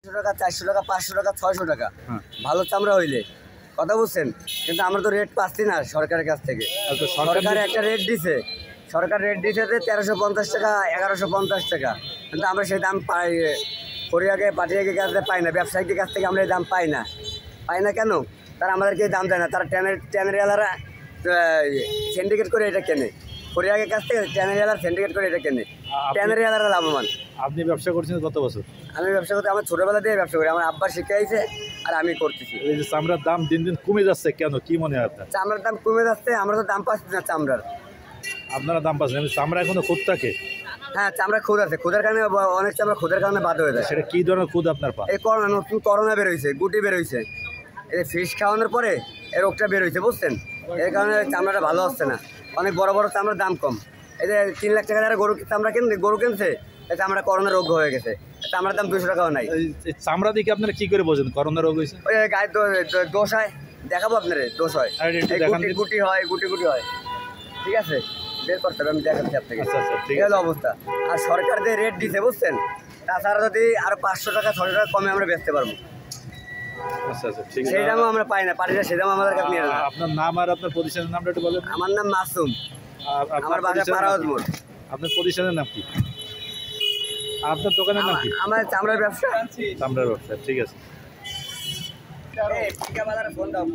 টাকা 400 টাকা 500 টাকা 600 টাকা ভালো চামড়া হইলে কথা বুঝছেন। কিন্তু আমরা তো রেট পাচ্ছি না সরকারের কাছ থেকে। সরকার একটা রেট দিছে, সরকার রেট দিছে যে 1350 টাকা 1150 টাকা, কিন্তু আমরা সেই দাম পাই কোরিয়াকে পাঠিয়ে কাছ থেকে পাই না, ব্যবসায়ীদের কাছ থেকে আমরা এই দাম পাই না কেন? তারা আমাদেরকে দাম দেয় না, তারা ট্যানারিওয়ালারা সিন্ডিকেট করে এটা কেনে, কোরিয়াকে কাছ থেকে ট্যানারিওয়ালার সিন্ডিকেট করে এটা কেনে, ট্যানারিওয়ালারা লাভবান। আপনি ব্যবসা করছেন কত বছর? আমি ব্যবসা করতে আমার ছোটোবেলা দিয়ে ব্যবসা করি, আমার আব্বা শিখাইছে আর আমি করতেছি। এই যে চামড়ার দাম দিন দিন কমে যাচ্ছে কেন, কি মনে হয় আপনার? চামড়ার দাম কমে যাচ্ছে, আমরা তো দাম পাচ্ছি না চামড়ার। আপনারা দাম পাচ্ছেন, চামড়া এখনো খুদ থাকে? হ্যাঁ, চামড়া খুদ আছে, খুদের কারণে অনেক চামড়া খুদের কারণে বাদ হয়ে যায়। সেটা কি ধরনের খুদ আপনার পা? এই করোনা, নতুন করোনা বেরোইছে, গুটি বেরোইছে, এই ফিশ খাওয়ানোর পরে এই রোগটা বেরোইছে বুঝছেন, এর কারণে চামড়াটা ভালো হচ্ছে না। অনেক বড় বড় চামড়ার দাম কম। এই যে 3 লাখ টাকা যারা গরু কিনছে, এটা আমরা করোনা রোগ হয়ে গেছে, চামড়ার দাম 200 টাকাও নাই। এই চামড়া দিকে আপনারা কি করে বোঝেন করোনা রোগ হয়েছে? ওই গায়ের দোষ হয়, দেখাবো আপনারে দোষ হয়, গুটি হয়, গুটি হয়, ঠিক আছে, বের করতে হবে, আমি দেখাচ্ছি আপনাকে। ঠিক আছে অবস্থা। আর সরকার যে রেট দিছে বুঝছেন, তাছাড়া যদি আরো 500 টাকা 600 টাকা কমে আমরা বেচতে পারবো, সেই দামও আমরা পাই না, সেই দাম আমাদের কাছে নিয়ে না। আপনার নাম আর আপনার প্রতিষ্ঠানের নামটা একটু বলেন। আমার নাম মাসুম, আমার বাসা পারাওয়াজ মোড়। আপনার প্রতিষ্ঠানের নাম কি? আপনার দোকানের নাম কি? আমার চামড়ার ব্যবসা। চামড়ার ব্যবসা, ঠিক আছে। ফোন দাও,